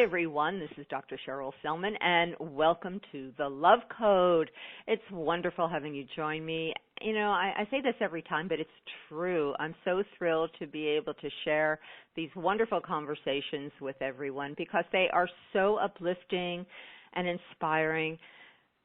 everyone. This is Dr. Cheryl Selman, and welcome to the Love Code. It's wonderful having you join me. You know, I say this every time, but it's true. I'm so thrilled to be able to share these wonderful conversations with everyone because they are so uplifting and inspiring,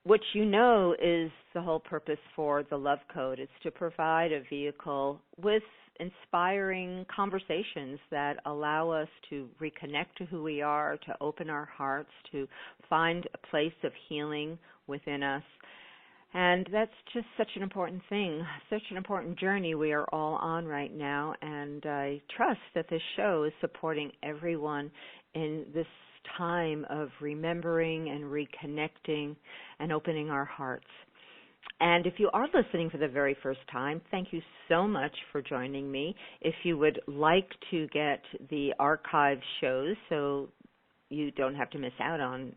which you know is the whole purpose for the Love Code. It's to provide a vehicle with inspiring conversations that allow us to reconnect to who we are, to open our hearts, to find a place of healing within us. And that's just such an important thing, such an important journey we are all on right now. And I trust that this show is supporting everyone in this time of remembering and reconnecting and opening our hearts. And if you are listening for the very first time, thank you so much for joining me. If you would like to get the archive shows so you don't have to miss out on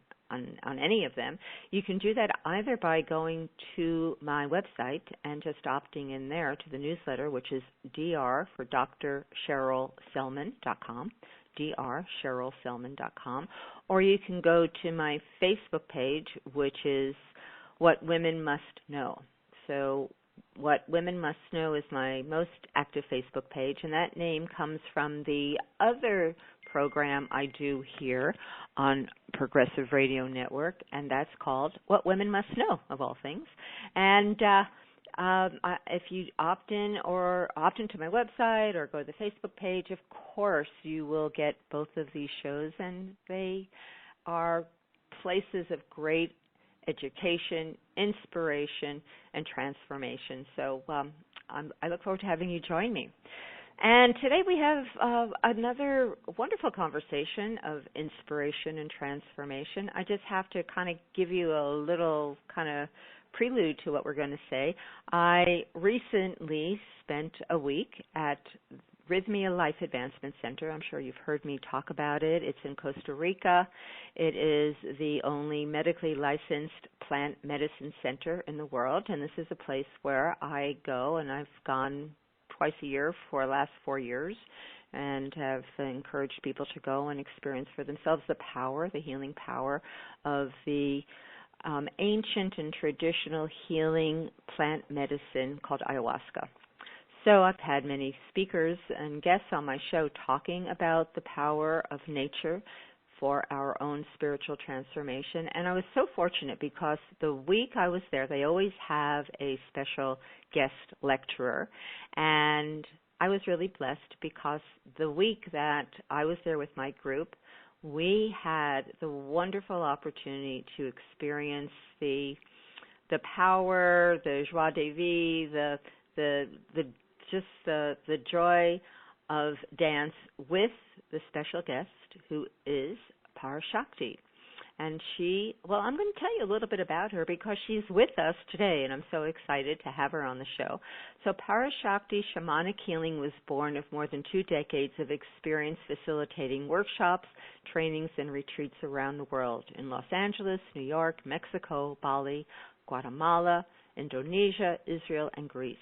any of them, you can do that either by going to my website and just opting in there to the newsletter, which is dr for drcherylselman.com, drcherylselman.com, or you can go to my Facebook page, which is What Women Must Know. So What Women Must Know is my most active Facebook page, and that name comes from the other program I do here on Progressive Radio Network, and that's called What Women Must Know, of all things. And if you opt into my website or go to the Facebook page, of course you will get both of these shows, and they are places of great education, inspiration, and transformation. So I look forward to having you join me. And today we have another wonderful conversation of inspiration and transformation. I just have to kind of give you a little kind of prelude to what we're going to say. I recently spent a week at Rhythmia Life Advancement Center. I'm sure you've heard me talk about it. It's in Costa Rica. It is the only medically licensed plant medicine center in the world, and this is a place where I go, and I've gone twice a year for the last 4 years and have encouraged people to go and experience for themselves the power, the healing power of the ancient and traditional healing plant medicine called ayahuasca. So I've had many speakers and guests on my show talking about the power of nature for our own spiritual transformation. And I was so fortunate because the week I was there, they always have a special guest lecturer. And I was really blessed because the week that I was there with my group, we had the wonderful opportunity to experience the power, the joie de vivre, the joy of dance with the special guest who is Parashakti. And I'm going to tell you a little bit about her because she's with us today, and I'm so excited to have her on the show. So Parashakti Shamanic Healing was born of more than 2 decades of experience facilitating workshops, trainings, and retreats around the world in Los Angeles, New York, Mexico, Bali, Guatemala, Indonesia, Israel, and Greece.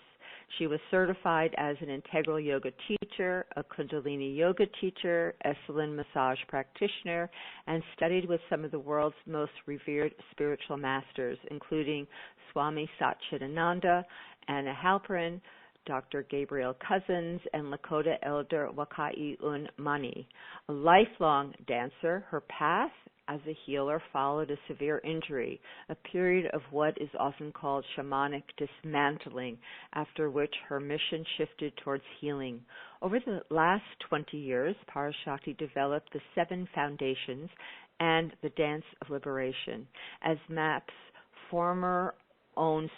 She was certified as an integral yoga teacher, a Kundalini yoga teacher, Esalen Massage Practitioner, and studied with some of the world's most revered spiritual masters, including Swami Satchidananda, Anna Halperin, Dr. Gabriel Cousens, and Lakota elder Wakia and Manee. A lifelong dancer, her path as a healer followed a severe injury, a period of what is often called shamanic dismantling, after which her mission shifted towards healing. Over the last 20 years, Parashakti developed the 7 foundations and the dance of liberation as MAP's former own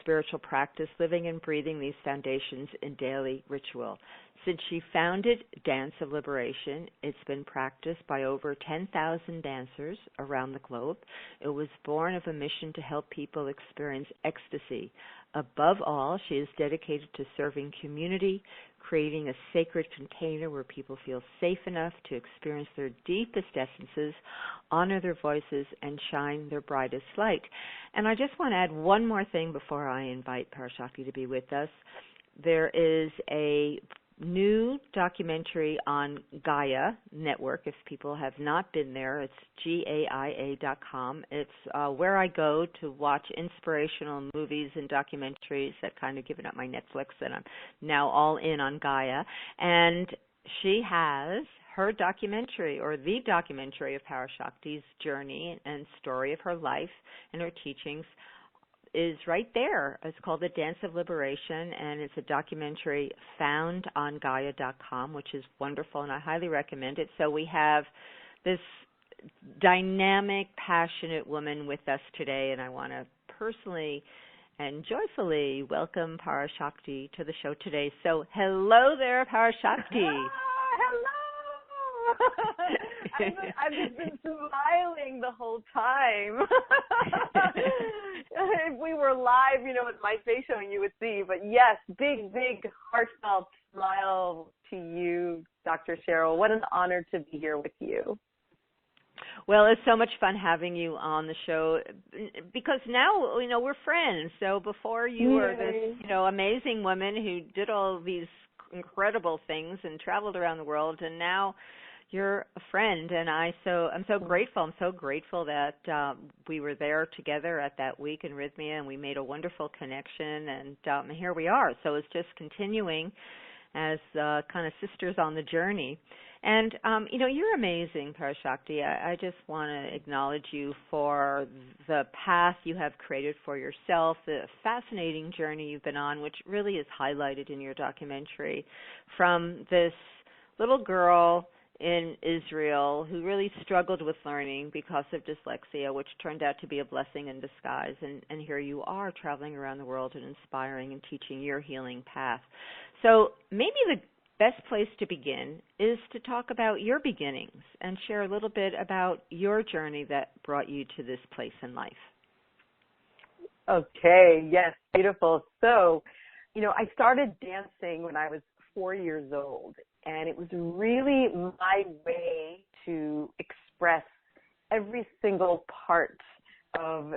spiritual practice, living and breathing these foundations in daily ritual. Since she founded Dance of Liberation, it's been practiced by over 10,000 dancers around the globe. It was born of a mission to help people experience ecstasy. Above all, she is dedicated to serving community, creating a sacred container where people feel safe enough to experience their deepest essences, honor their voices, and shine their brightest light. And I just want to add one more thing before I invite Parashakti to be with us. There is a new documentary on Gaia Network. If people have not been there, it's GAIA.com. It's where I go to watch inspirational movies and documentaries that kind of given up my Netflix, and I'm now all in on Gaia. And she has her documentary, or the documentary of Parashakti's journey and story of her life and her teachings, is right there. It's called The Dance of Liberation, and it's a documentary found on Gaia.com, which is wonderful, and I highly recommend it. So we have this dynamic, passionate woman with us today, and I want to personally and joyfully welcome Parashakti to the show today. So hello there, Parashakti. Hello. I've just been smiling the whole time. If we were live, with my face showing, you would see. But yes, big, heartfelt smile to you, Dr. Cheryl. What an honor to be here with you. Well, it's so much fun having you on the show because now, we're friends. So before you were this, amazing woman who did all these incredible things and traveled around the world, and now you're a friend, and I'm so grateful. I'm so grateful that we were there together at that week in Rhythmia, and we made a wonderful connection, and here we are. So it's just continuing as kind of sisters on the journey. And, you're amazing, Parashakti. I just want to acknowledge you for the path you have created for yourself, the fascinating journey you've been on, which really is highlighted in your documentary, from this little girl in Israel who really struggled with learning because of dyslexia, which turned out to be a blessing in disguise. And here you are traveling around the world and inspiring and teaching your healing path. So maybe the best place to begin is to talk about your beginnings and share a little bit about your journey that brought you to this place in life. Okay, yes, beautiful. So, I started dancing when I was 4 years old, and it was really my way to express every single part of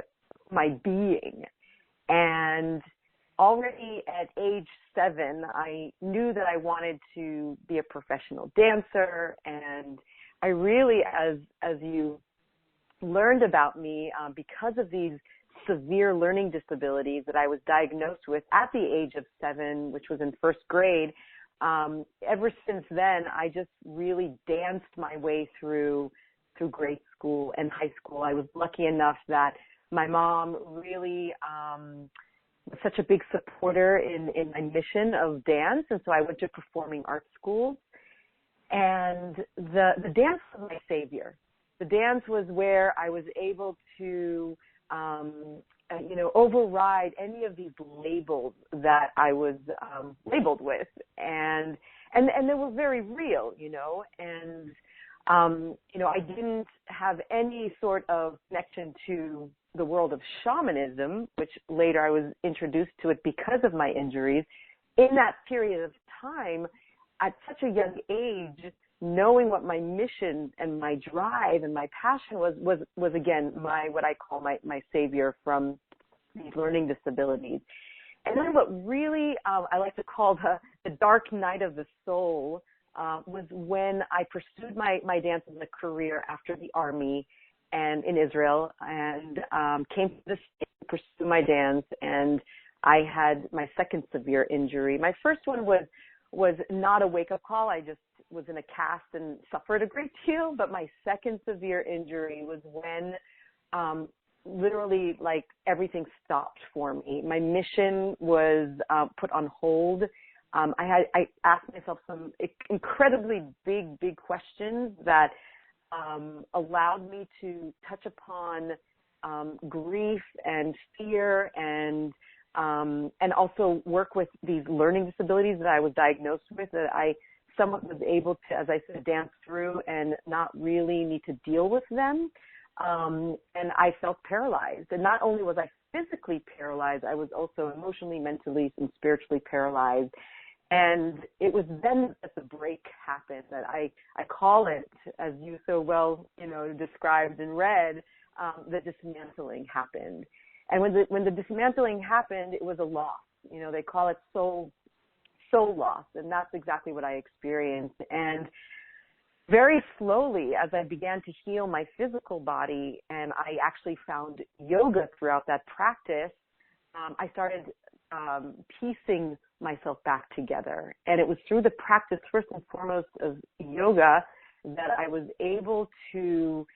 my being. And already at age 7, I knew that I wanted to be a professional dancer, and I really, as you learned about me, because of these severe learning disabilities that I was diagnosed with at the age of 7, which was in first grade, ever since then, I just really danced my way through grade school and high school. I was lucky enough that my mom really was such a big supporter in my mission of dance, and so I went to performing arts schools. And the dance was my savior. The dance was where I was able to override any of these labels that I was labeled with, and they were very real, and I didn't have any sort of connection to the world of shamanism, which later I was introduced to it because of my injuries. In that period of time, at such a young age, knowing what my mission and my drive and my passion was again what I call my savior from these learning disabilities. And then what really I like to call the dark night of the soul was when I pursued my dance as a career after the Army and in Israel, and came to the States to pursue my dance, and I had my second severe injury. My first one was not a wake-up call. I just was in a cast and suffered a great deal, but my second severe injury was when literally like everything stopped for me. My mission was put on hold. I asked myself some incredibly big questions that allowed me to touch upon grief and fear and also work with these learning disabilities that I was diagnosed with, that I somewhat was able to, as I said, dance through and not really need to deal with them. And I felt paralyzed. And not only was I physically paralyzed, I was also emotionally, mentally, and spiritually paralyzed. And it was then that the break happened, that I call it, as you so well, described and read, the dismantling happened. And when the dismantling happened, it was a loss. They call it soul so lost. And that's exactly what I experienced. And very slowly, as I began to heal my physical body, and I actually found yoga throughout that practice, I started piecing myself back together. And it was through the practice, first and foremost, of yoga that I was able to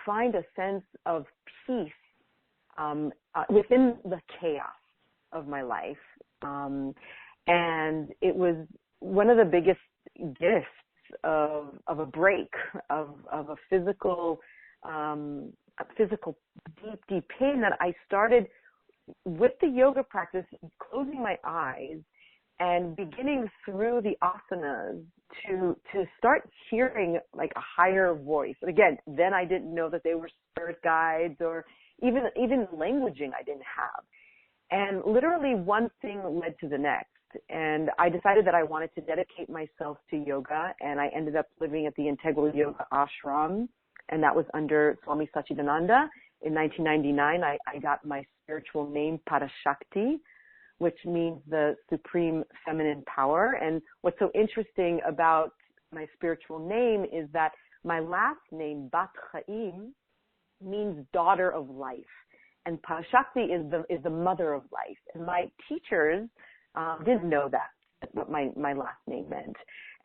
find a sense of peace within the chaos of my life. And it was one of the biggest gifts of a break, of a physical deep pain that I started with the yoga practice, closing my eyes and beginning through the asanas to start hearing like a higher voice. And again, then I didn't know that they were spirit guides or even languaging I didn't have. And literally one thing led to the next. And I decided that I wanted to dedicate myself to yoga, and I ended up living at the Integral Yoga Ashram, and that was under Swami Satchidananda. In 1999, I got my spiritual name, Parashakti, which means the supreme feminine power. And what's so interesting about my spiritual name is that my last name, Bat Chaim, means daughter of life. And Parashakti is the mother of life. And my teachers didn't know that, what my last name meant.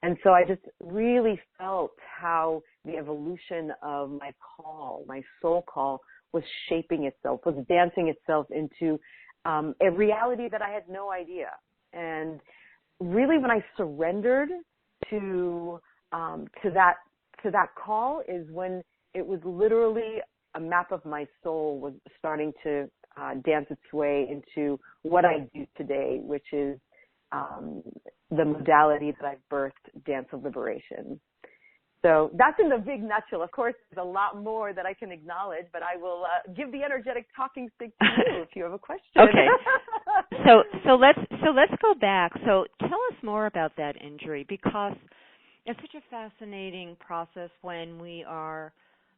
And so I just really felt how the evolution of my call, my soul call, was shaping itself, was dancing itself into a reality that I had no idea. And really when I surrendered to that call is when it was literally a map of my soul was starting to dance its way into what I do today, which is the modality that I've birthed, Dance of Liberation. So that's in the big nutshell. Of course, there's a lot more that I can acknowledge, but I will give the energetic talking stick to you if you have a question. Okay. So let's go back. So tell us more about that injury, because it's such a fascinating process when we are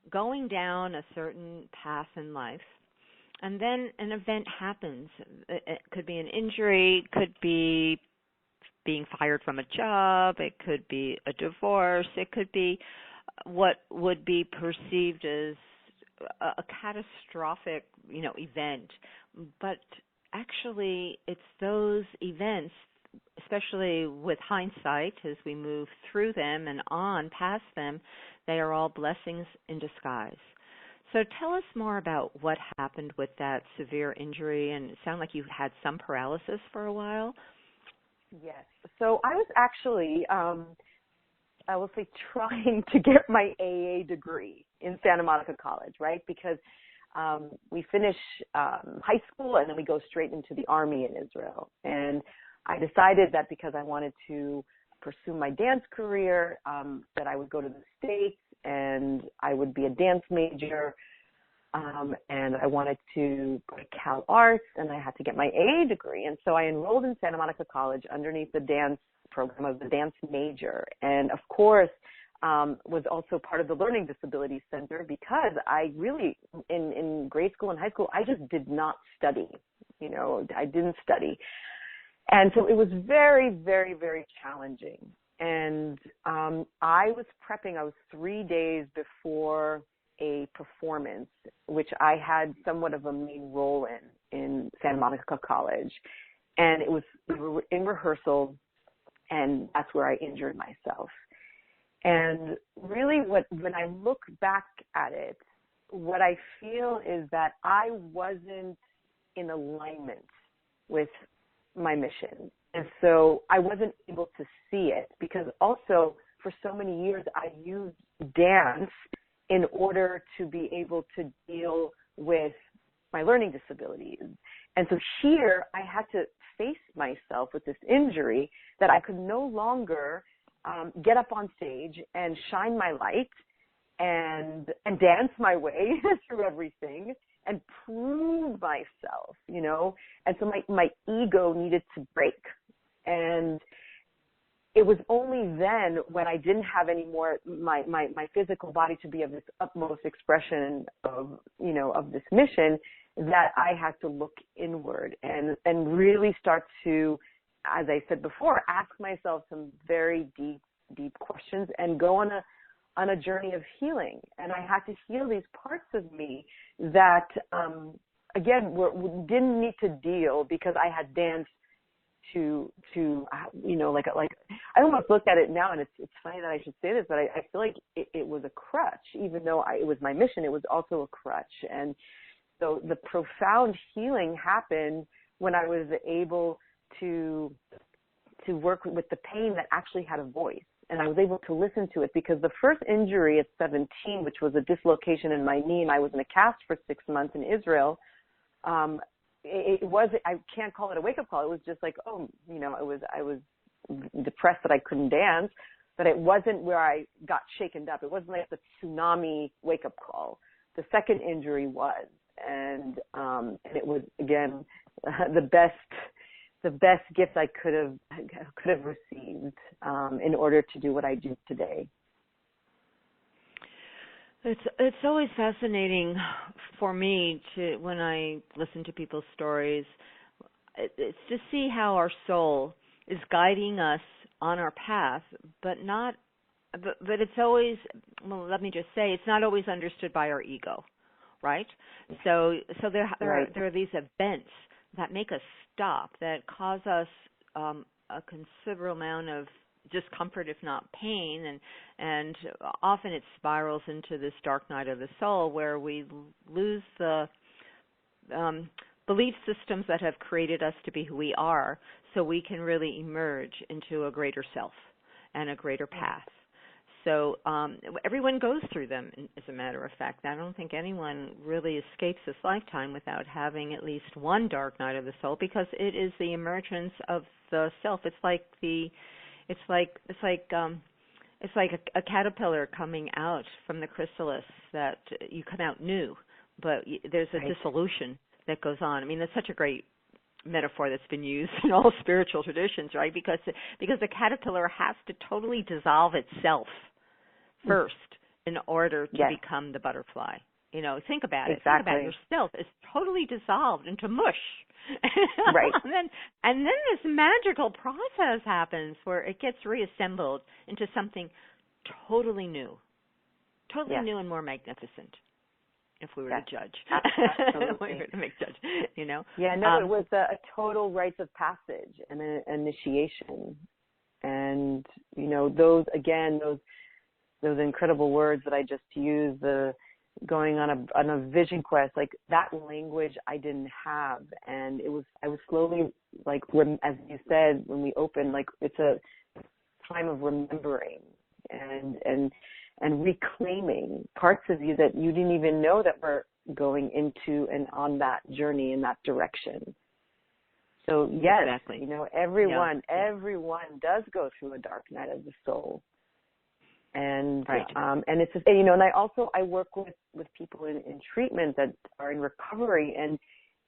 going down a certain path in life, and then an event happens. It could be an injury, could be being fired from a job, it could be a divorce, it could be what would be perceived as a catastrophic, event. But actually, it's those events, especially with hindsight, as we move through them and on past them, they are all blessings in disguise. So tell us more about what happened with that severe injury, and it sounded like you had some paralysis for a while. Yes. So I was actually, I will say, trying to get my AA degree in Santa Monica College, right? Because we finish high school and then we go straight into the army in Israel. And I decided that because I wanted to pursue my dance career, that I would go to the States and I would be a dance major. And I wanted to go to Cal Arts, and I had to get my AA degree. And so I enrolled in Santa Monica College underneath the dance program of the dance major. And of course, was also part of the Learning Disability Center, because I really, in grade school and high school, I just did not study. I didn't study. And so it was very, very, very challenging. And I was prepping. I was 3 days before a performance, which I had somewhat of a main role in Santa Monica College. And we were in rehearsal, and that's where I injured myself. And really when I look back at it, what I feel is that I wasn't in alignment with my mission. And so I wasn't able to see it, because also for so many years I used dance in order to be able to deal with my learning disabilities. And so here I had to face myself with this injury that I could no longer get up on stage and shine my light and dance my way through everything and prove myself, And so my ego needed to break. And it was only then, when I didn't have any more my physical body to be of this utmost expression of this mission, that I had to look inward and really start to as I said before, ask myself some very deep questions and go on a journey of healing. And I had to heal these parts of me that, again, didn't need to deal because I had danced to like I almost look at it now, and it's funny that I should say this, but I feel like it was a crutch, even though it was my mission. It was also a crutch. And so the profound healing happened when I was able to work with the pain that actually had a voice, and I was able to listen to it, because the first injury at 17, which was a dislocation in my knee, and I was in a cast for 6 months in Israel. It was, I can't call it a wake-up call. It was just like, I was depressed that I couldn't dance, but it wasn't where I got shaken up. It wasn't like the tsunami wake-up call. The second injury was, and it was, again, the best gift I could have received in order to do what I do today. It's always fascinating for me when I listen to people's stories. It's to see how our soul is guiding us on our path, but it's always, well, let me just say, it's not always understood by our ego, right? So there are these events that make us stop, that cause us a considerable amount of discomfort, if not pain, and often it spirals into this dark night of the soul where we lose the belief systems that have created us to be who we are, so we can really emerge into a greater self and a greater path. So everyone goes through them, as a matter of fact. I don't think anyone really escapes this lifetime without having at least one dark night of the soul, because it is the emergence of the self. It's like a caterpillar coming out from the chrysalis, that you come out new, but there's a dissolution that goes on. I mean, that's such a great metaphor that's been used in all spiritual traditions, right? Because the caterpillar has to totally dissolve itself first in order to become the butterfly. Think about it. Think about yourself. It's totally dissolved into mush. Right. and then this magical process happens where it gets reassembled into something totally new new and more magnificent, if we were to judge. Absolutely. If we were to make judge, Yeah, no, it was a total rites of passage and an initiation. And, those incredible words that I just used, the going on a vision quest, like that language I didn't have. And I was slowly, like, as you said, when we opened, like, it's a time of remembering and reclaiming parts of you that you didn't even know that were going into and on that journey in that direction. So yes, exactly. Everyone does go through a dark night of the soul. And and it's and I work with people in treatment that are in recovery, and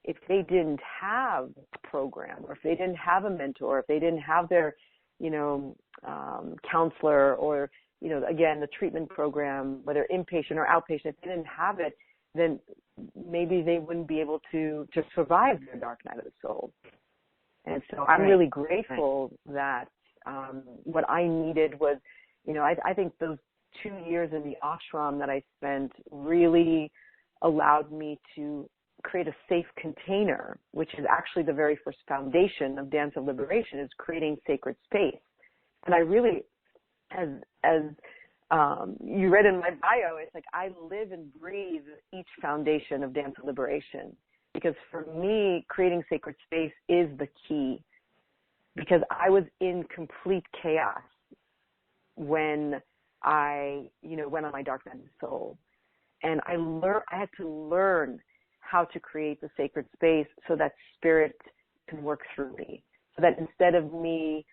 if they didn't have a program, or if they didn't have a mentor, if they didn't have their counselor, or again, the treatment program, whether inpatient or outpatient, if they didn't have it, then maybe they wouldn't be able to survive their dark night of the soul. And so I'm really grateful that what I needed was, I think those 2 years in the ashram that I spent really allowed me to create a safe container, which is actually the very first foundation of Dance of Liberation, is creating sacred space. And I really, as you read in my bio, it's like I live and breathe each foundation of Dance of Liberation, because for me, creating sacred space is the key, because I was in complete chaos when I, went on my dark night of the soul. And I had to learn how to create the sacred space so that spirit can work through me. So that instead of me,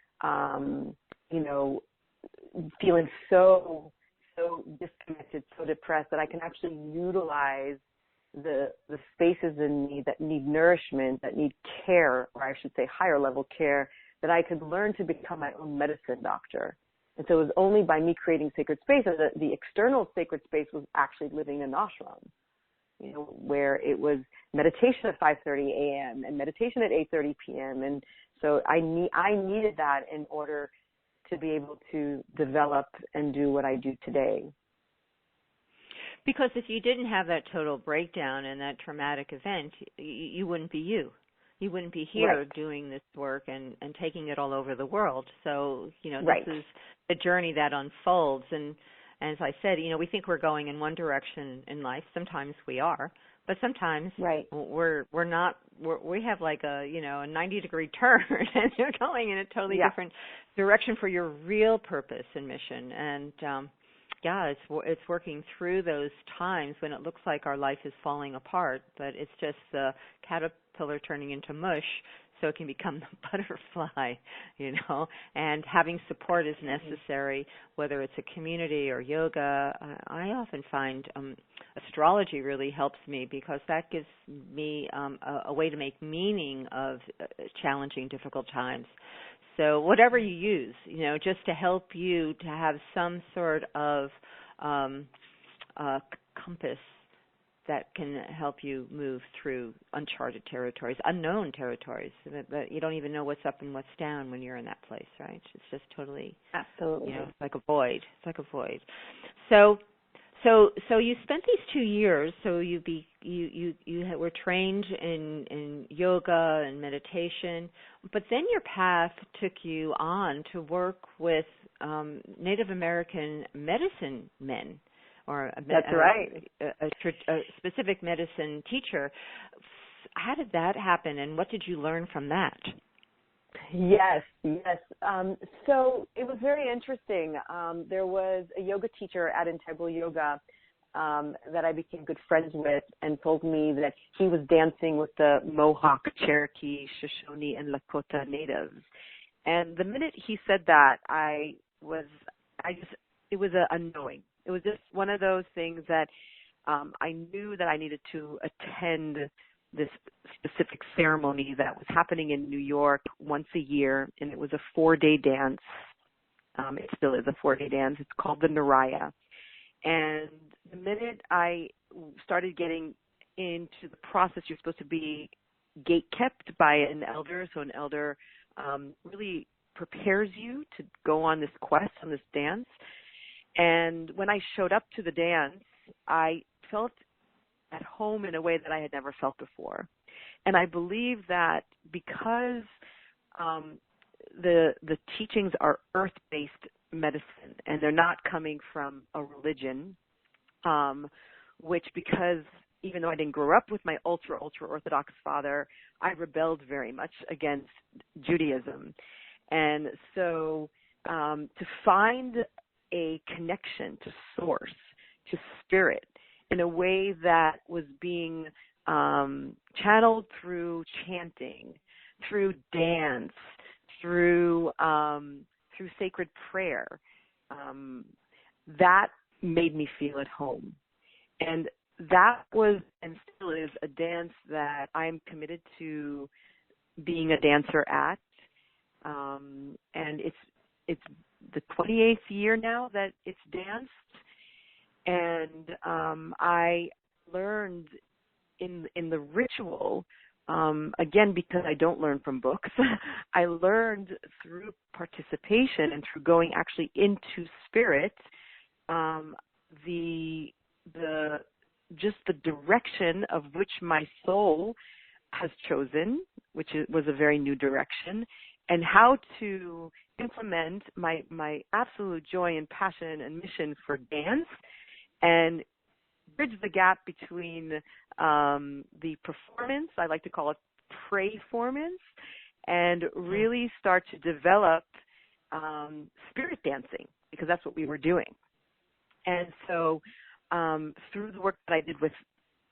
feeling so disconnected, so depressed, that I can actually utilize the spaces in me that need nourishment, that need care, or I should say higher level care, that I could learn to become my own medicine doctor. And so it was only by me creating sacred space, and the external sacred space was actually living in ashram. where it was meditation at 5:30 a.m. and meditation at 8:30 p.m. And so I needed that in order to be able to develop and do what I do today. Because if you didn't have that total breakdown and that traumatic event, you wouldn't be you. You wouldn't be here doing this work and taking it all over the world. So, this is a journey that unfolds. And as I said, we think we're going in one direction in life. Sometimes we are, but sometimes we're not. We have like a 90-degree turn, and you're going in a totally different direction for your real purpose and mission. And it's working through those times when it looks like our life is falling apart, but it's just the caterpillar turning into mush so it can become the butterfly, and having support is necessary, whether it's a community or yoga. I often find astrology really helps me because that gives me a way to make meaning of challenging, difficult times. So whatever you use, just to help you to have some sort of compass that can help you move through uncharted territories, unknown territories, that you don't even know what's up and what's down when you're in that place, right? It's just totally, absolutely, it's like a void. It's like a void. So you spent these 2 years. So you were trained in yoga and meditation, but then your path took you on to work with Native American medicine men, or a specific medicine teacher. How did that happen, and what did you learn from that? Yes. So it was very interesting. There was a yoga teacher at Integral Yoga that I became good friends with, and told me that he was dancing with the Mohawk, Cherokee, Shoshone, and Lakota natives. And the minute he said that, it was a knowing. It was just one of those things that I knew that I needed to attend this specific ceremony that was happening in New York once a year, and it was a 4-day dance. It still is a 4-day dance. It's called the Naraya. And the minute I started getting into the process, you're supposed to be gate-kept by an elder. So an elder really prepares you to go on this quest, on this dance. And when I showed up to the dance, I felt at home in a way that I had never felt before. And I believe that because the teachings are earth-based medicine, and they're not coming from a religion, which, because even though I didn't grow up with my ultra-Orthodox father, I rebelled very much against Judaism. And so to find a connection to source, to spirit, in a way that was being channeled through chanting, through dance, through sacred prayer, that made me feel at home. And that was, and still is, a dance that I'm committed to being a dancer at. And it's the 28th year now that it's danced. And I learned in the ritual, again, because I don't learn from books, I learned through participation and through going actually into spirit, just the direction of which my soul has chosen, which was a very new direction, and how to implement my absolute joy and passion and mission for dance, and bridge the gap between the performance, I like to call it pray-formance, and really start to develop spirit dancing, because that's what we were doing. And so through the work that I did with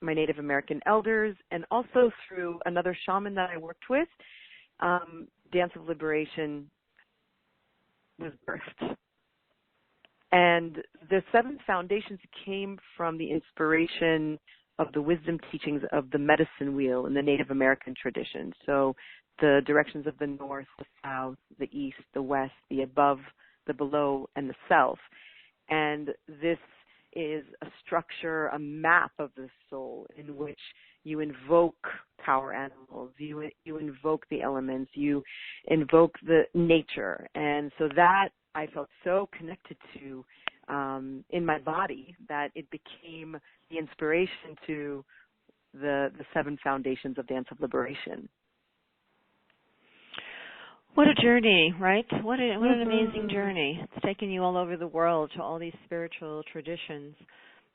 my Native American elders, and also through another shaman that I worked with, Dance of Liberation was birthed. And the 7 foundations came from the inspiration of the wisdom teachings of the medicine wheel in the Native American tradition. So the directions of the north, the south, the east, the west, the above, the below, and the self. And this is a structure, a map of the soul in which you invoke power animals, you invoke the elements, you invoke the nature. And so that I felt so connected to in my body that it became the inspiration to the 7 foundations of Dance of Liberation. What a journey, right? What an amazing journey. It's taken you all over the world to all these spiritual traditions.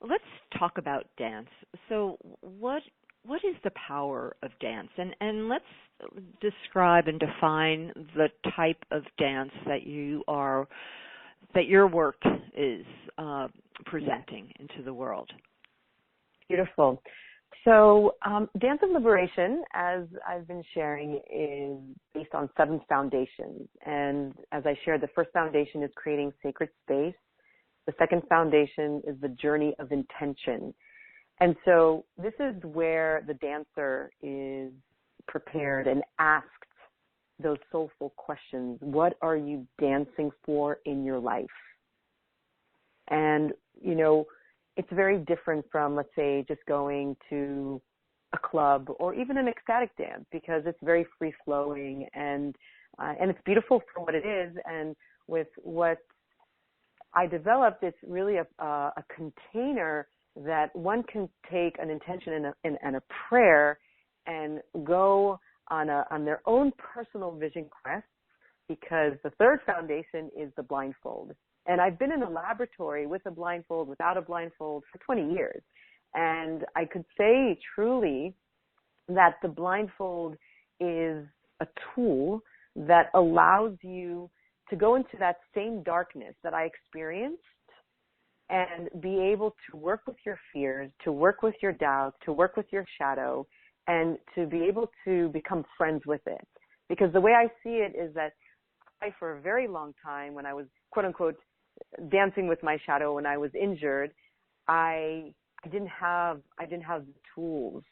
Let's talk about dance. So what is the power of dance? And let's describe and define the type of dance that your work is presenting into the world. Beautiful. So Dance of Liberation, as I've been sharing, is based on 7 foundations. And as I shared, the first foundation is creating sacred space. The second foundation is the journey of intention. And so this is where the dancer is prepared and asked those soulful questions. What are you dancing for in your life? And, you know, it's very different from, let's say, just going to a club or even an ecstatic dance, because it's very free-flowing and it's beautiful for what it is. And with what I developed, it's really a container that one can take an intention and a prayer and go on their own personal vision quest, because the third foundation is the blindfold. And I've been in a laboratory with a blindfold, without a blindfold for 20 years. And I could say truly that the blindfold is a tool that allows you to go into that same darkness that I experienced and be able to work with your fears, to work with your doubts, to work with your shadow, and to be able to become friends with it. Because the way I see it is that for a very long time, when I was, quote unquote, dancing with my shadow when I was injured, I didn't have the tools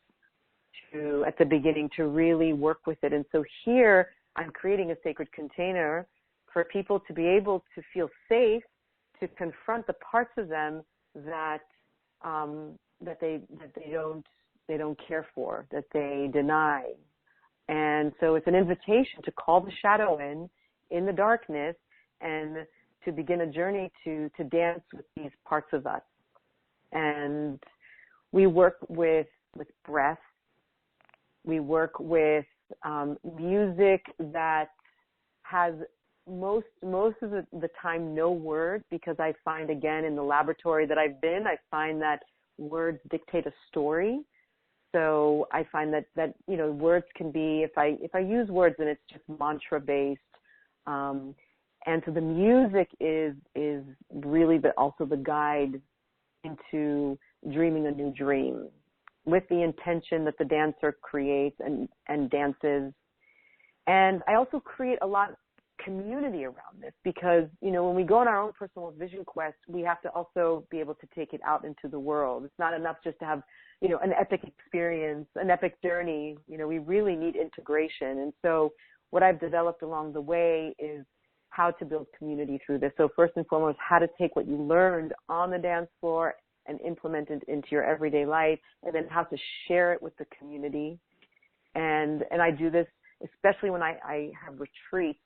to, at the beginning, to really work with it. And so here I'm creating a sacred container for people to be able to feel safe to confront the parts of them that they don't care for, that they deny. And so it's an invitation to call the shadow in the darkness and to begin a journey to dance with these parts of us. And we work with breath. We work with music that has most of the time no words, because I find, again, in the laboratory that I've been, I find that words dictate a story. So I find that you know, words can be, if I use words, then it's just mantra based. And so the music is really also the guide into dreaming a new dream, with the intention that the dancer creates and dances. And I also create a lot of community around this, because, you know, when we go on our own personal vision quest, we have to also be able to take it out into the world. It's not enough just to have, you know, an epic experience, an epic journey. You know, we really need integration. And so what I've developed along the way is how to build community through this. So first and foremost, how to take what you learned on the dance floor and implement it into your everyday life, and then how to share it with the community. And I do this, especially when I have retreats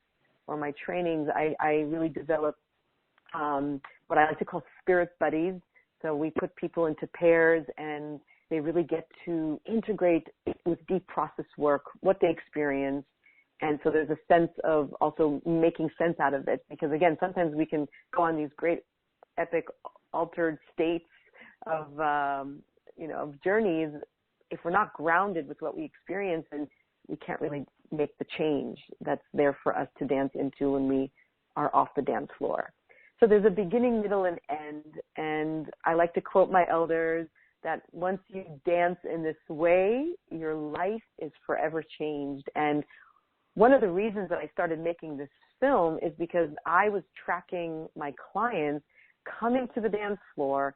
or my trainings, I really develop what I like to call spirit buddies. So we put people into pairs, and they really get to integrate with deep process work what they experience. And so there's a sense of also making sense out of it, because, again, sometimes we can go on these great, epic, altered states of, you know, of journeys. If we're not grounded with what we experience, then we can't really make the change that's there for us to dance into when we are off the dance floor. So there's a beginning, middle, and end. And I like to quote my elders that once you dance in this way, your life is forever changed. And one of the reasons that I started making this film is because I was tracking my clients coming to the dance floor,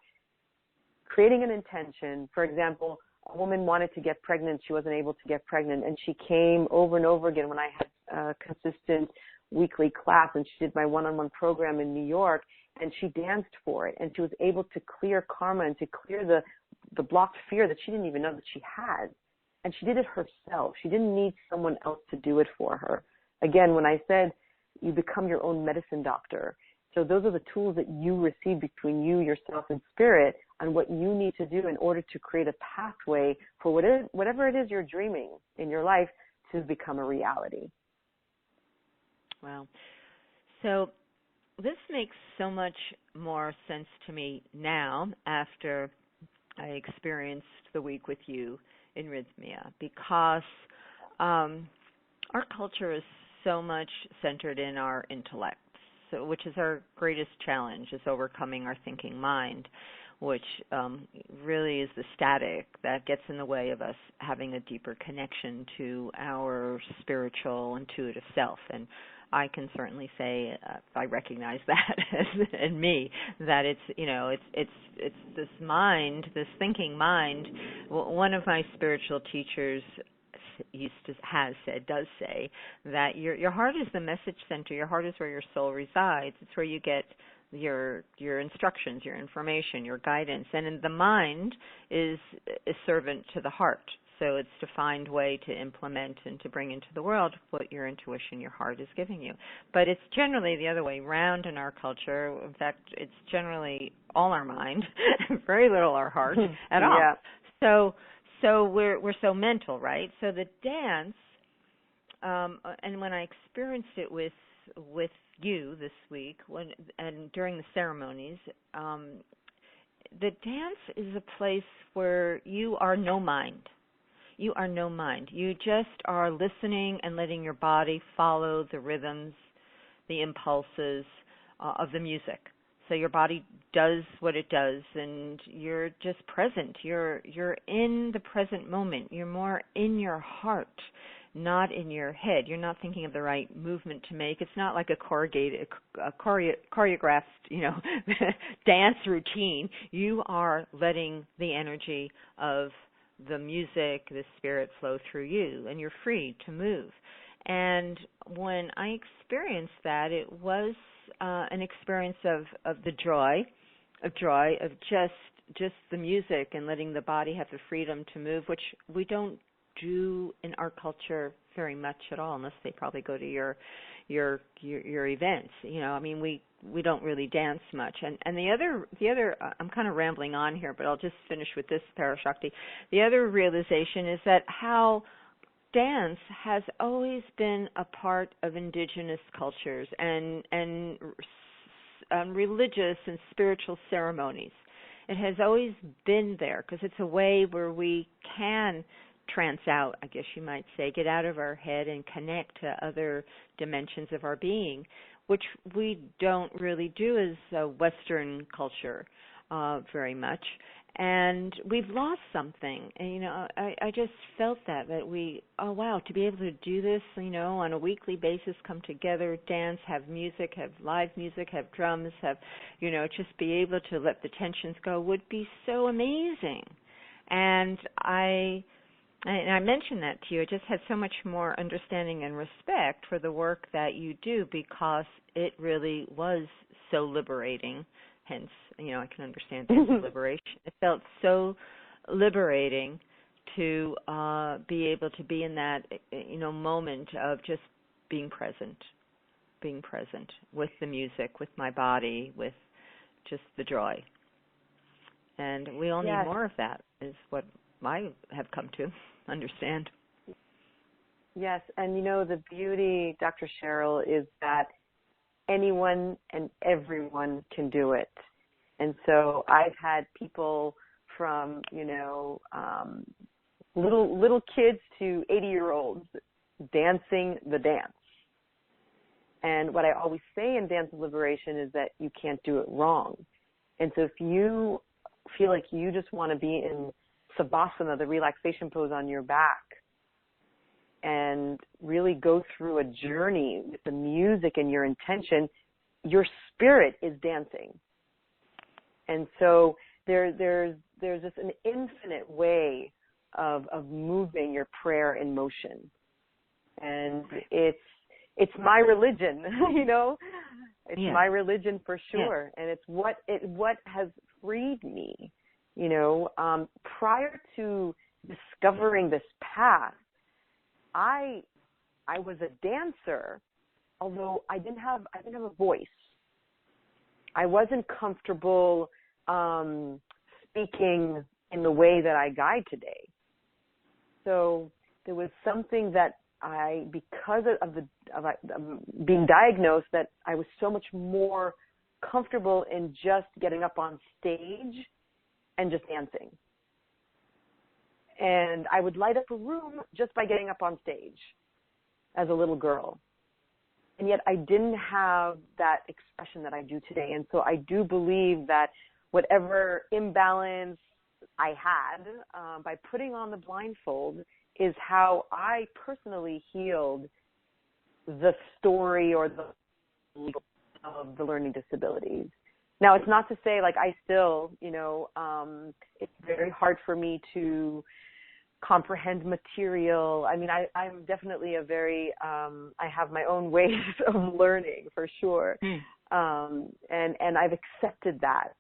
creating an intention. For example, a woman wanted to get pregnant. She wasn't able to get pregnant, and she came over and over again when I had a consistent weekly class, and she did my one-on-one program in New York. and she danced for it, and she was able to clear karma and to clear the blocked fear that she didn't even know that she had. And she did it herself. She didn't need someone else to do it for her. Again, when I said you become your own medicine doctor, so those are the tools that you receive between you, yourself, and spirit on what you need to do in order to create a pathway for whatever it is you're dreaming in your life to become a reality. Wow. So this makes so much more sense to me now after I experienced the week with you in Rhythmia, because our culture is so much centered in our intellect, so, which is our greatest challenge, is overcoming our thinking mind, which really is the static that gets in the way of us having a deeper connection to our spiritual, intuitive self. And I can certainly say I recognize that in me, that it's this mind, this thinking mind. One of my spiritual teachers does say that your heart is the message center. Your heart is where your soul resides. It's where you get your instructions, your information, your guidance, and the mind is a servant to the heart. So it's to find way to implement and to bring into the world what your intuition, your heart is giving you. But it's generally the other way around in our culture. In fact, it's generally all our mind, very little our heart at all. Yeah. So we're so mental, right? So the dance, and when I experienced it with you this week, and during the ceremonies, the dance is a place where you are no mind. You are no mind. You just are listening and letting your body follow the rhythms, the impulses of the music. So your body does what it does, and you're just present. You're in the present moment. You're more in your heart, not in your head. You're not thinking of the right movement to make. It's not like a choreographed, dance routine. You are letting the energy of the music, the spirit flow through you, and you're free to move. And when I experienced that, it was an experience of the joy of just the music and letting the body have the freedom to move, which we don't do in our culture very much at all, unless they probably go to your events. We don't really dance much. And the other I'm kind of rambling on here, but I'll just finish with this, Parashakti. The other realization is that how dance has always been a part of indigenous cultures and religious and spiritual ceremonies. It has always been there because it's a way where we can trance out, I guess you might say, get out of our head and connect to other dimensions of our being, which we don't really do as a Western culture very much. And we've lost something. And, I just felt that to be able to do this, on a weekly basis, come together, dance, have music, have live music, have drums, have, just be able to let the tensions go would be so amazing. And I mentioned that to you. I just had so much more understanding and respect for the work that you do because it really was so liberating. Hence, I can understand the liberation. It felt so liberating to be able to be in that, moment of just being present with the music, with my body, with just the joy. And we all need more of that, is what I have come to understand. Yes, and the beauty, Dr. Cheryl, is that anyone and everyone can do it. And so I've had people from, little kids to 80-year-olds dancing the dance. And what I always say in Dance of Liberation is that you can't do it wrong. And so if you feel like you just want to be in Savasana, the relaxation pose on your back, and really go through a journey with the music and your intention, your spirit is dancing. And so there's just an infinite way of moving your prayer in motion. And it's my religion, It's Yeah. my religion for sure. And it's what has freed me, you know. Prior to discovering this path, I was a dancer, although I didn't have a voice. I wasn't comfortable speaking in the way that I guide today. So there was something that because of being diagnosed, that I was so much more comfortable in just getting up on stage and just dancing. And I would light up a room just by getting up on stage as a little girl. And yet I didn't have that expression that I do today. And so I do believe that whatever imbalance I had by putting on the blindfold is how I personally healed the story or the of the learning disabilities. Now, it's not to say, like, I still, you know, it's very hard for me to comprehend material. I mean, I'm definitely I have my own ways of learning for sure. And I've accepted that.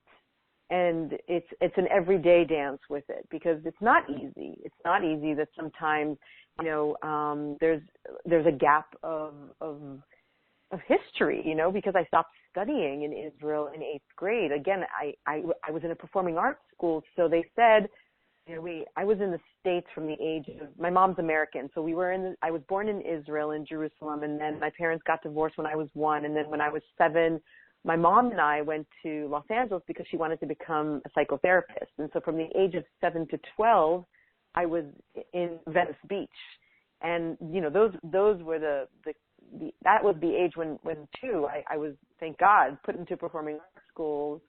And it's an everyday dance with it, because it's not easy. It's not easy that sometimes, you know, there's a gap of history, you know, because I stopped studying in Israel in 8th grade. Again, I was in a performing arts school, so they said, you know, I was in the States from the age of, my mom's American, so I was born in Israel, in Jerusalem, and then my parents got divorced when I was 1, and then when I was 7, my mom and I went to Los Angeles because she wanted to become a psychotherapist. And so from the age of 7 to 12, I was in Venice Beach. And, you know, those were that was the age when too, I was, thank God, put into performing arts schools,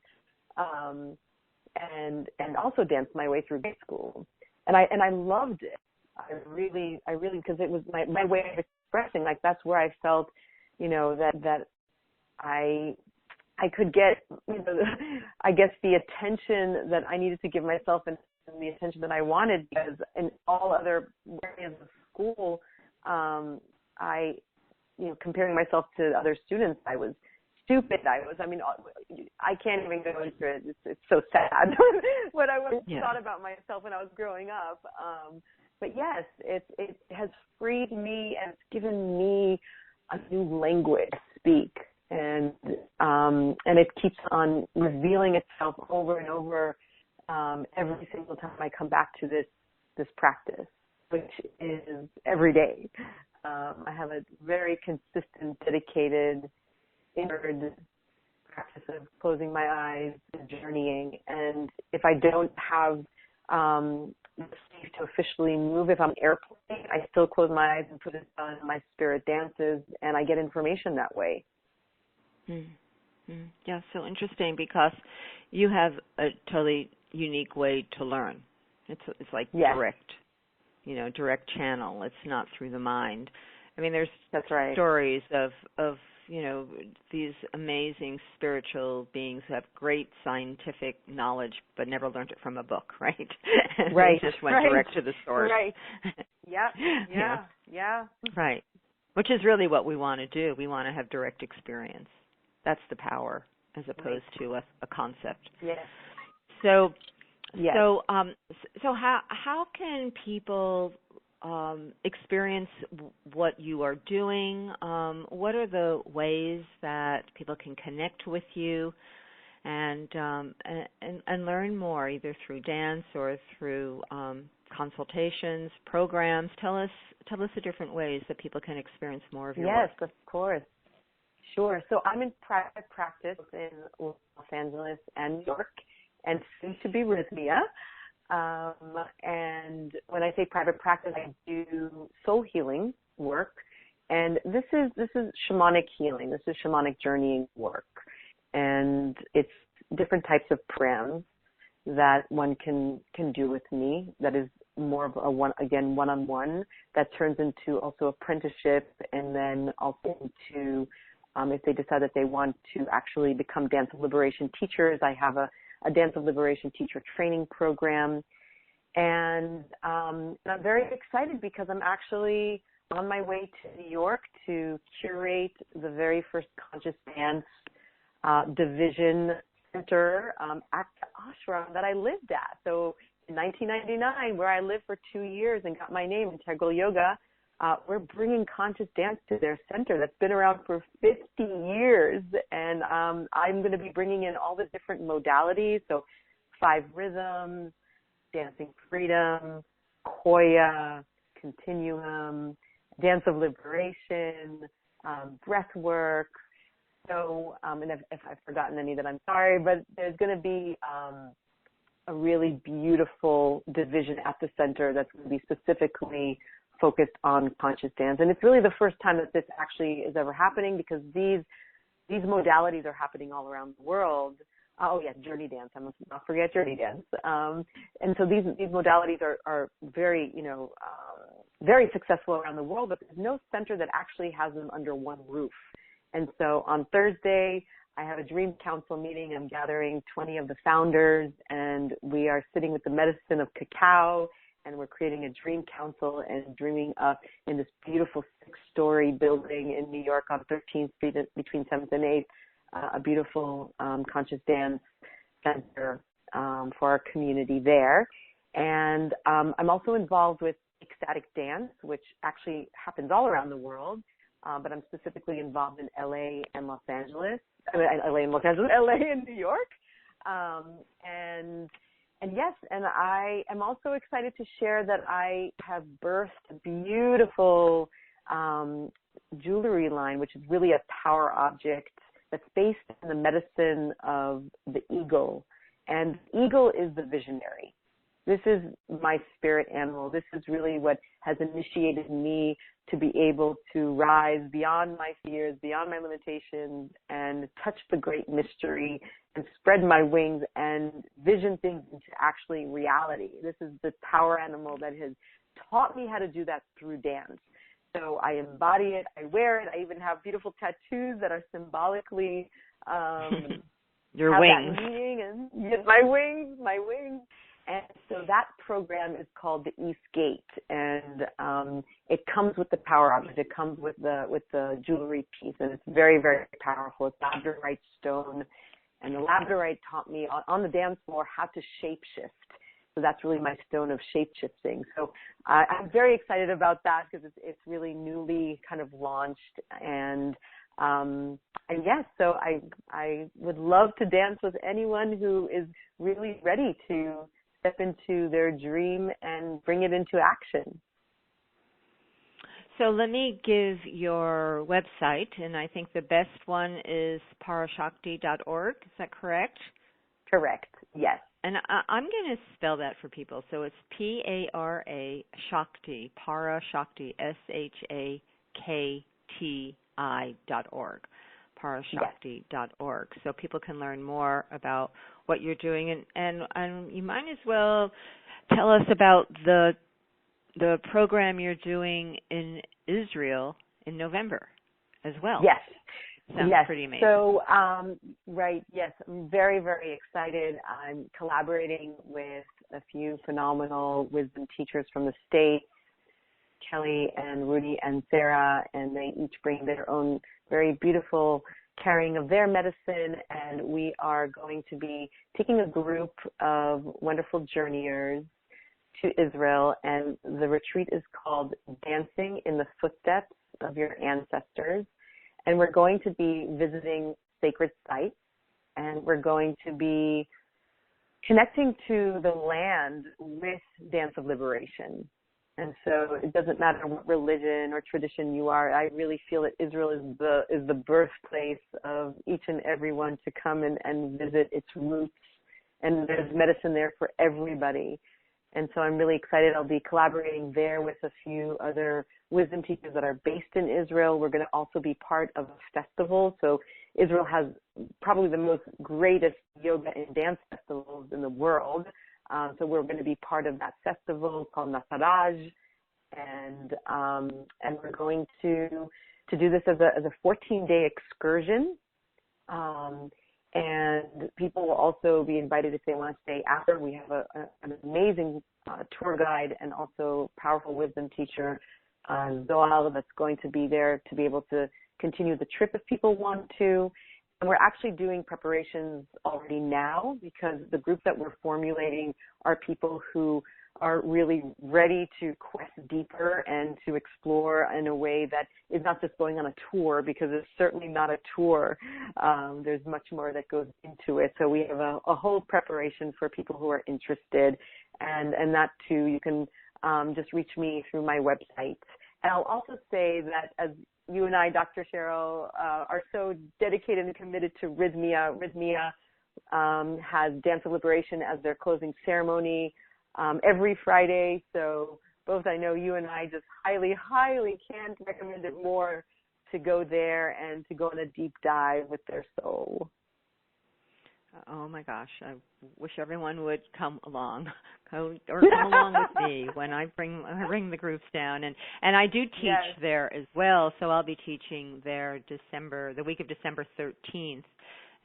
and also danced my way through grade school. And I loved it. I really, because it was my way of expressing, like, that's where I felt, you know, that I could get, you know, I guess the attention that I needed to give myself and the attention that I wanted, because in all other areas of school, you know, comparing myself to other students, I was stupid. I can't even go into it. It's so sad what I thought about myself when I was growing up. But yes, it has freed me and it's given me a new language to speak. And it keeps on revealing itself over and over every single time I come back to this practice, which is every day. I have a very consistent, dedicated, inward practice of closing my eyes and journeying. And if I don't have the space to officially move, if I'm airplane, I still close my eyes and put it on my spirit dances, and I get information that way. Yeah, so interesting, because you have a totally unique way to learn. It's like direct, you know, direct channel. It's not through the mind. I mean, there's stories of you know, these amazing spiritual beings who have great scientific knowledge but never learned it from a book, right? They just went direct to the source. Right. Yeah. Right. Which is really what we want to do. We want to have direct experience. That's the power, as opposed to a concept. Yes. So how can people experience what you are doing? What are the ways that people can connect with you and learn more, either through dance or through consultations, programs? Tell us the different ways that people can experience more of your work. Yes, of course. Sure. So I'm in private practice in Los Angeles and New York, and soon to be Rhythmia. And when I say private practice, I do soul healing work, and this is shamanic healing. This is shamanic journeying work, and it's different types of programs that one can do with me. That is more of a one-on-one. That turns into also apprenticeship, and then also into if they decide that they want to actually become dance of liberation teachers, I have a dance of liberation teacher training program. And I'm very excited because I'm actually on my way to New York to curate the very first conscious dance division center at the ashram that I lived at. So in 1999, where I lived for 2 years and got my name, Integral Yoga, we're bringing conscious dance to their center that's been around for 50 years. And I'm going to be bringing in all the different modalities, so 5 rhythms, dancing freedom, Koya, continuum, dance of liberation, breath work. So, and if I've forgotten any, that I'm sorry, but there's going to be a really beautiful division at the center that's going to be specifically focused on conscious dance. And it's really the first time that this actually is ever happening, because these modalities are happening all around the world. Oh yes, journey dance. I must not forget journey dance. And so these modalities are very, very successful around the world, but there's no center that actually has them under one roof. And so on Thursday, I have a dream council meeting. I'm gathering 20 of the founders, and we are sitting with the medicine of cacao, and we're creating a dream council and dreaming up in this beautiful 6-story building in New York on 13th Street between 7th and 8th, a beautiful conscious dance center for our community there. And I'm also involved with ecstatic dance, which actually happens all around the world, but I'm specifically involved in LA and Los Angeles. LA and New York. And yes, and I am also excited to share that I have birthed a beautiful jewelry line, which is really a power object that's based on the medicine of the eagle. And the eagle is the visionary. This is my spirit animal. This is really what has initiated me to be able to rise beyond my fears, beyond my limitations, and touch the great mystery and spread my wings and vision things into actually reality. This is the power animal that has taught me how to do that through dance. So I embody it, I wear it, I even have beautiful tattoos that are symbolically your wings. That meaning, and yes, my wings. And so that program is called the East Gate, and it comes with the power object. It comes with the jewelry piece, and it's very, very powerful. It's labradorite stone, and the labradorite taught me on the dance floor how to shapeshift. So that's really my stone of shape-shifting. So I'm very excited about that, because it's really newly kind of launched. And yes, so I would love to dance with anyone who is really ready to step into their dream and bring it into action. So let me give your website, and I think the best one is parashakti.org. Is that correct? Correct, yes. And I'm going to spell that for people. So it's P-A-R-A Shakti, Parashakti, SHAKTI.org, Parashakti.org. So people can learn more about what you're doing. And you might as well tell us about the program you're doing in Israel in November as well. Yes. Sounds pretty amazing. So, right, yes, I'm very, very excited. I'm collaborating with a few phenomenal wisdom teachers from the States, Kelly and Rudy and Sarah, and they each bring their own very beautiful carrying of their medicine, and we are going to be taking a group of wonderful journeyers to Israel, and the retreat is called Dancing in the Footsteps of Your Ancestors. And we're going to be visiting sacred sites, and we're going to be connecting to the land with Dance of Liberation. And so it doesn't matter what religion or tradition you are. I really feel that Israel is the birthplace of each and every one to come and visit its roots. And there's medicine there for everybody. And so I'm really excited. I'll be collaborating there with a few other wisdom teachers that are based in Israel. We're going to also be part of a festival. So Israel has probably the most greatest yoga and dance festivals in the world. So we're going to be part of that festival called Nasaraj. And we're going to do this as a 14-day excursion. And people will also be invited if they want to stay after. We have an amazing tour guide and also powerful wisdom teacher, Zohar, that's going to be there to be able to continue the trip if people want to. And we're actually doing preparations already now, because the group that we're formulating are people who are really ready to quest deeper and to explore in a way that is not just going on a tour, because it's certainly not a tour. There's much more that goes into it. So we have a whole preparation for people who are interested, and that too, you can just reach me through my website. And I'll also say that as you and I, Dr. Cheryl, are so dedicated and committed to Rhythmia. Rhythmia has Dance of Liberation as their closing ceremony every Friday. So both, I know you and I just highly, highly can't recommend it more to go there and to go on a deep dive with their soul. Oh my gosh, I wish everyone would come along, come along with me when I bring the groups down, and I do teach there as well. So I'll be teaching there the week of December 13th,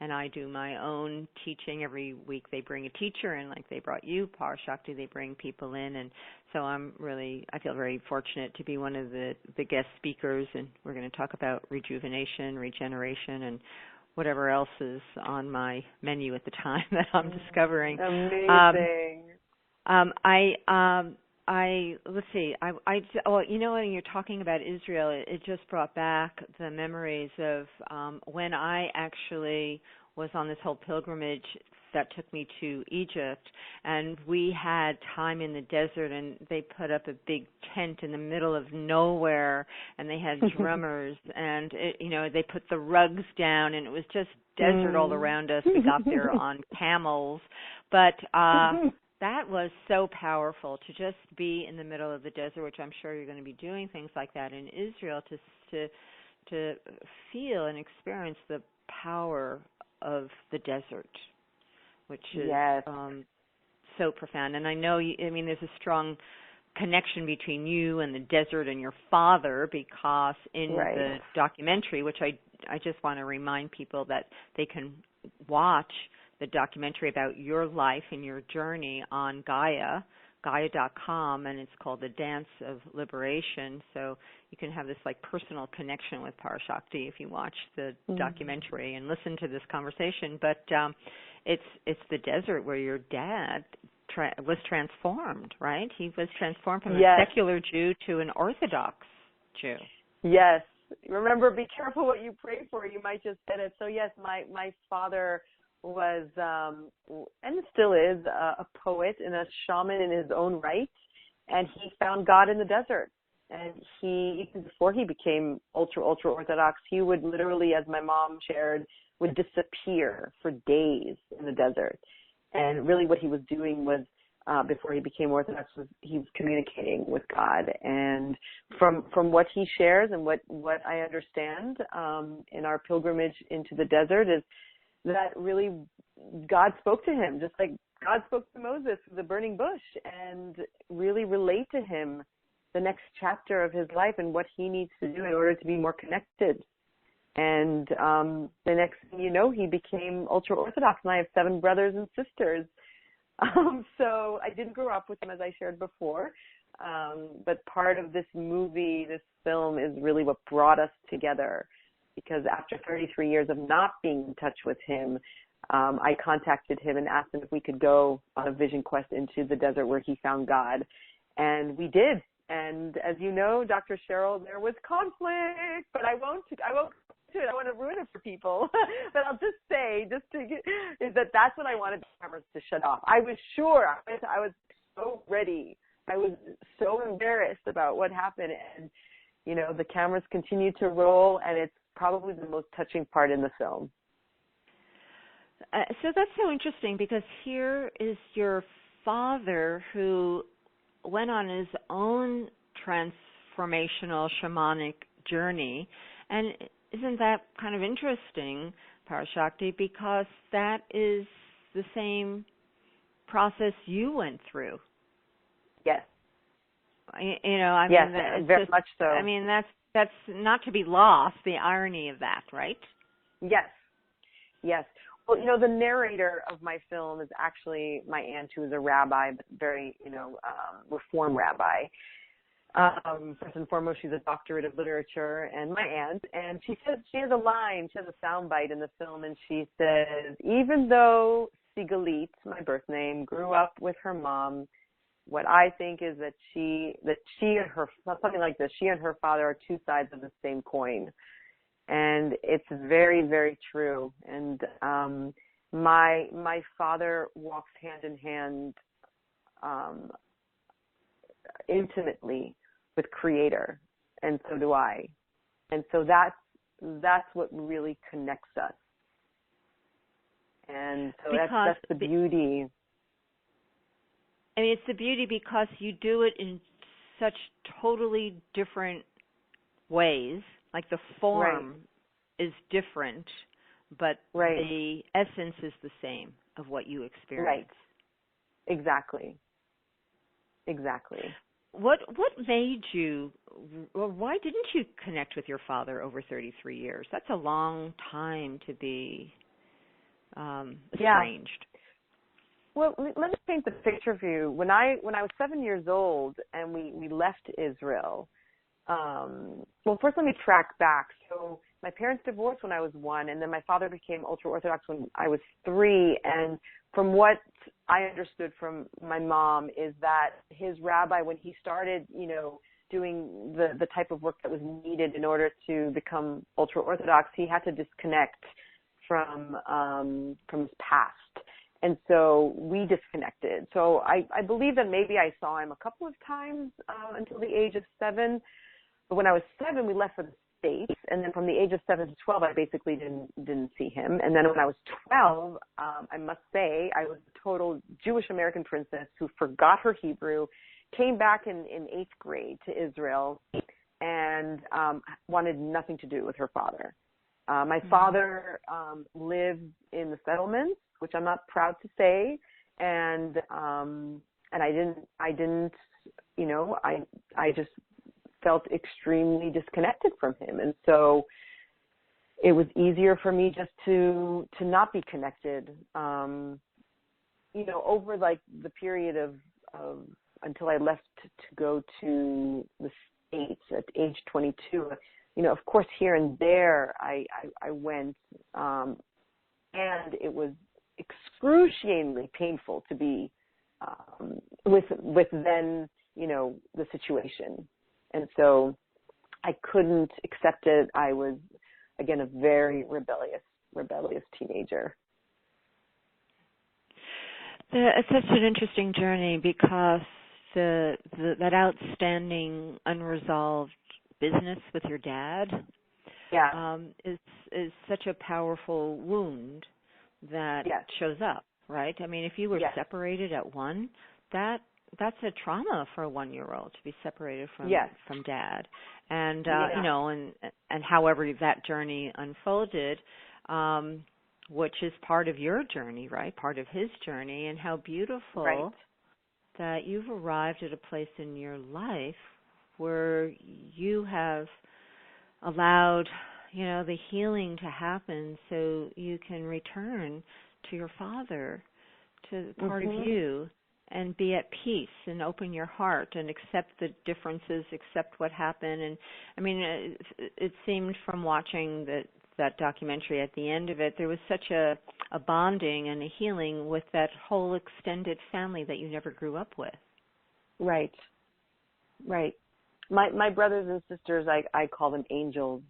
and I do my own teaching every week. They bring a teacher in, like they brought you, Parashakti. They bring people in, and so I feel very fortunate to be one of the guest speakers, and we're going to talk about rejuvenation, regeneration, and whatever else is on my menu at the time that I'm discovering. Amazing. Let's see. You know, when you're talking about Israel, it just brought back the memories of when I actually was on this whole pilgrimage that took me to Egypt, and we had time in the desert, and they put up a big tent in the middle of nowhere, and they had drummers, and they put the rugs down, and it was just desert all around us. We got there on camels, but that was so powerful to just be in the middle of the desert, which I'm sure you're going to be doing things like that in Israel, to feel and experience the power of the desert, which is so profound. And I know, there's a strong connection between you and the desert and your father, because in the documentary, which I just want to remind people that they can watch the documentary about your life and your journey on Gaia.com, and it's called The Dance of Liberation. So you can have this personal connection with Parashakti if you watch the documentary and listen to this conversation. But it's the desert where your dad was transformed, right? He was transformed from a secular Jew to an Orthodox Jew. Yes. Remember, be careful what you pray for. You might just get it. So yes, my father was, and still is, a poet and a shaman in his own right, and he found God in the desert. And he, even before he became ultra Orthodox, he would literally, as my mom shared, would disappear for days in the desert. And really what he was doing was, before he became Orthodox, was he was communicating with God. And from what he shares and what I understand in our pilgrimage into the desert is that really God spoke to him, just like God spoke to Moses with the burning bush, and really relate to him the next chapter of his life and what he needs to do in order to be more connected. And the next thing you know, he became ultra-Orthodox, and I have 7 brothers and sisters. So I didn't grow up with him, as I shared before, but part of this movie, this film, is really what brought us together, because after 33 years of not being in touch with him, I contacted him and asked him if we could go on a vision quest into the desert where he found God, and we did. And as you know, Dr. Cheryl, there was conflict, but I won't do it. I want to ruin it for people. But I'll just say, is that that's when I wanted the cameras to shut off. I was sure. I was so ready. I was so embarrassed about what happened. And, the cameras continued to roll, and it's probably the most touching part in the film. So that's so interesting, because here is your father who went on his own transformational shamanic journey. And isn't that kind of interesting, Parashakti, because that is the same process you went through? Yes. Yes, very much so. I mean, that's not to be lost, the irony of that, right? Yes. Well, the narrator of my film is actually my aunt, who is a rabbi, but very, Reform rabbi. First and foremost, she's a doctorate of literature, and my aunt. And she says, she has a line, she has a soundbite in the film, and she says, even though Sigalit, my birth name, grew up with her mom, what I think is that she and her, something like this, she and her father are two sides of the same coin. And it's very, very true. And my father walks hand in hand intimately with Creator, and so do I. And so that's what really connects us. And so that's the beauty. I mean, it's the beauty because you do it in such totally different ways. Like the form is different, but the essence is the same of what you experience. Right. Exactly. What made you, or why didn't you connect with your father over 33 years? That's a long time to be estranged. Yeah. Well, let me paint the picture for you. When I was 7 years old and we left Israel, well, first let me track back. So my parents divorced when I was 1, and then my father became ultra-Orthodox when I was 3. And from what I understood from my mom is that his rabbi, when he started, doing the type of work that was needed in order to become ultra-Orthodox, he had to disconnect from his past. And so we disconnected. So I believe that maybe I saw him a couple of times until the age of 7. But when I was 7, we left for the States. And then from the age of 7 to 12, I basically didn't see him. And then when I was 12, I must say, I was a total Jewish American princess who forgot her Hebrew, came back in 8th grade to Israel, and wanted nothing to do with her father. My father lived in the settlements, which I'm not proud to say, and I didn't, I just felt extremely disconnected from him, and so it was easier for me just to not be connected, over like the period of until I left to go to the States at age 22. Of course, here and there I went, and it was excruciatingly painful to be with then, the situation. And so I couldn't accept it. I was, again, a very rebellious teenager. It's such an interesting journey because that outstanding unresolved business with your dad is such a powerful wound that shows up, right? I mean, if you were separated at 1, that's a trauma for a 1-year-old to be separated from dad, and and however that journey unfolded, which is part of your journey, right? Part of his journey, and how beautiful that you've arrived at a place in your life where you have allowed, the healing to happen so you can return to your father, to part of you, and be at peace and open your heart and accept the differences, accept what happened. And I mean, it seemed from watching that documentary at the end of it, there was such a bonding and a healing with that whole extended family that you never grew up with. Right. My brothers and sisters, I call them angels.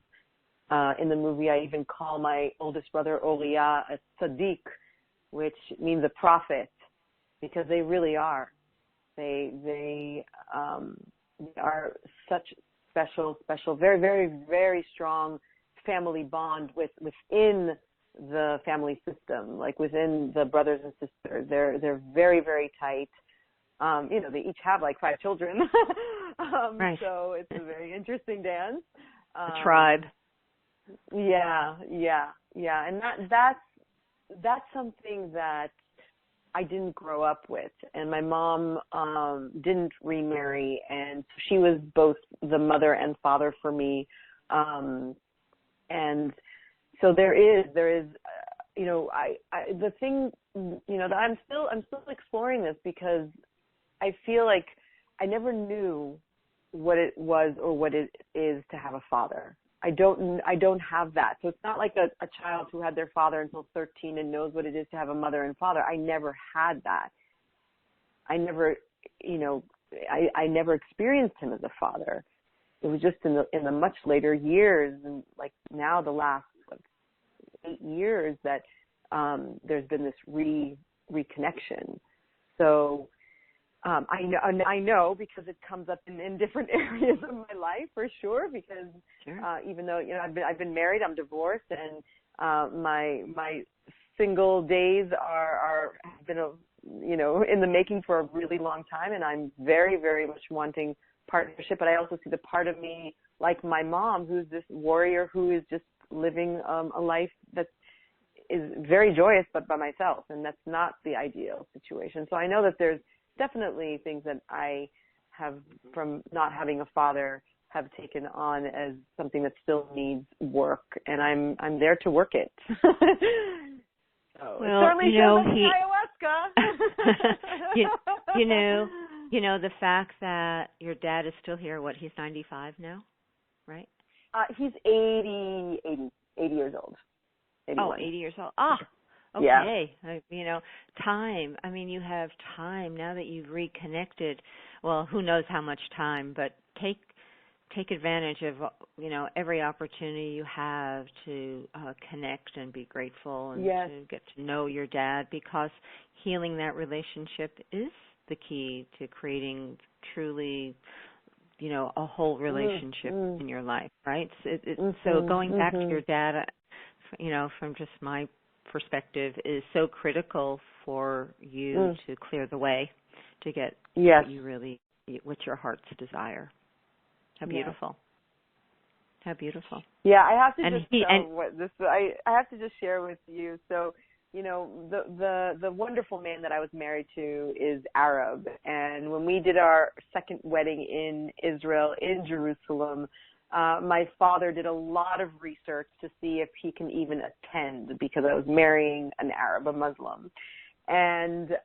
In the movie, I even call my oldest brother, Wakia, a tzaddik, which means a prophet, because they really are. They are such special, very, very, very strong family bond within the family system, like within the brothers and sisters. They're very, very tight. They each have like 5 children. So it's a very interesting dance. A tribe. Yeah. And that's something that I didn't grow up with. And my mom didn't remarry, and she was both the mother and father for me. And so there is the thing, that I'm still exploring this, because I feel like I never knew what it was or what it is to have a father. I don't have that. So it's not like a child who had their father until 13 and knows what it is to have a mother and father. I never had that. I never, I never experienced him as a father. It was just in the much later years, and like now the last 8 years that there's been this reconnection. So I know because it comes up in different areas of my life for sure. Because even though I've been married, I'm divorced, and my single days have been in the making for a really long time, and I'm very, very much wanting partnership. But I also see the part of me, like my mom, who's this warrior who is just living a life that is very joyous, but by myself, and that's not the ideal situation. So I know that there's definitely things that I have from not having a father have taken on as something that still needs work, and I'm there to work it. So well, it certainly shows up in ayahuasca. The fact that your dad is still here. What, he's 95 now, right? He's 80 years old. 81. Oh, 80 years old. Ah, okay. Yeah. Time. I mean, you have time now that you've reconnected. Well, who knows how much time, but take advantage of, every opportunity you have to connect and be grateful and to get to know your dad, because healing that relationship is the key to creating truly, a whole relationship in your life, right? So going back to your dad, from just my perspective, is so critical for you to clear the way to get what your heart's desire. How beautiful. How beautiful. Yeah, I have to I have to just share with you. So, the wonderful man that I was married to is Arab, and when we did our second wedding in Israel, in Jerusalem, my father did a lot of research to see if he can even attend, because I was marrying an Arab, a Muslim. And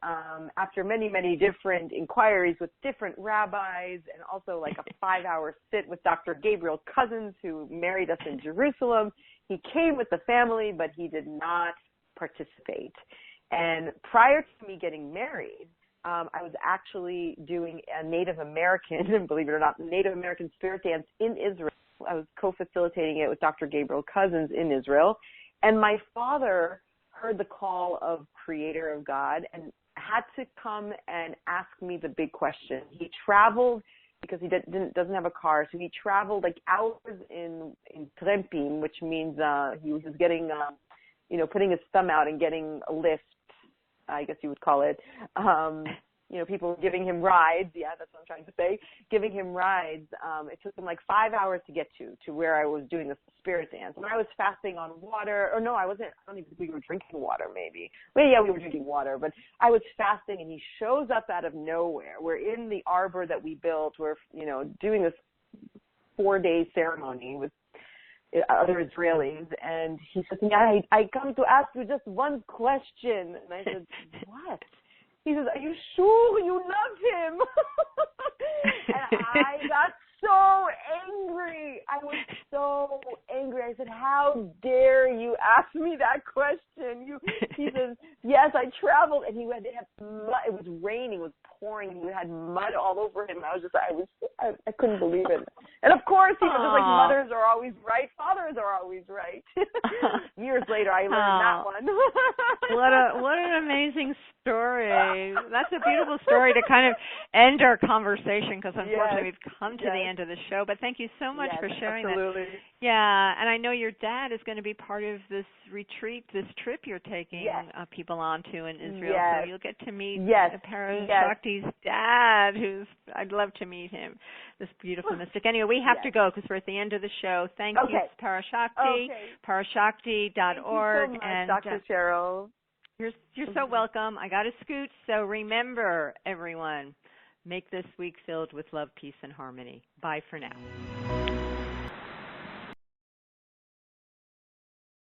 after many, many different inquiries with different rabbis, and also like a 5-hour sit with Dr. Gabriel Cousens, who married us in Jerusalem, he came with the family, but he did not participate. And prior to me getting married, I was actually doing a Native American, believe it or not, Native American spirit dance in Israel. I was co-facilitating it with Dr. Gabriel Cousens in Israel. And my father heard the call of Creator of God and had to come and ask me the big question. He traveled because he doesn't have a car, so he traveled like hours in Trempim, which means he was getting, putting his thumb out and getting a lift, I guess you would call it. People giving him rides. Yeah, that's what I'm trying to say. Giving him rides. It took him like 5 hours to get to where I was doing the spirit dance. When I was fasting on water, or no, I wasn't. I don't even think we were drinking water, maybe. Well, yeah, we were drinking water, but I was fasting, and he shows up out of nowhere. We're in the arbor that we built. We're, doing this 4-day ceremony with other Israelis, and he says, I come to ask you just one question. And I said, what? He says, are you sure you love him? And I got so angry. I was so angry. I said, how dare you ask me that question? He says, yes, I traveled. And he had mud. It was raining. It was pouring. He had mud all over him. I couldn't believe it. And of course, just like mothers are always right, fathers are always right. Years later, I learned that one. What an amazing story. That's a beautiful story to kind of end our conversation, because unfortunately we've come to the end of the show. But thank you so much for sharing that. Yeah, and I know your dad is going to be part of this retreat, this trip you're taking people onto in Israel. So you'll get to meet Parashakti's dad, I'd love to meet him, this beautiful mystic. Anyway, we have to go because we're at the end of the show. Thank you, Parashakti, Parashakti.org. Thank you so much, and Dr. Cheryl. You're so welcome. I got to scoot. So remember, everyone, make this week filled with love, peace, and harmony. Bye for now.